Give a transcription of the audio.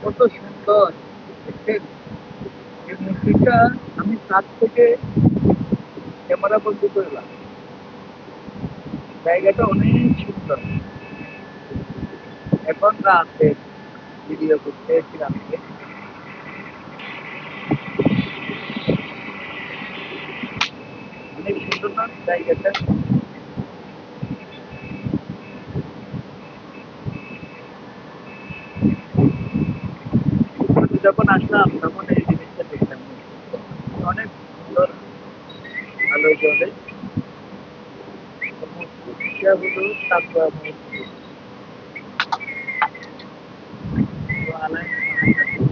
কত সুন্দর দেখছেন? এই মূর্তিটা আমি কাছ থেকে ক্যামেরা বন্দি করলাম। জায়গাটা অনেক সুন্দর। এখন রাতে ভিডিও করতে এসেছিলাম। অনেক সুন্দর না জায়গাটা? আমি যখন আসলাম তখন এই জিনিসটা দেখলাম। অনেক সুন্দর আলো জ্বলে। মূর্তিটা হলো তাকুয়া মূর্তি। তো আলাদা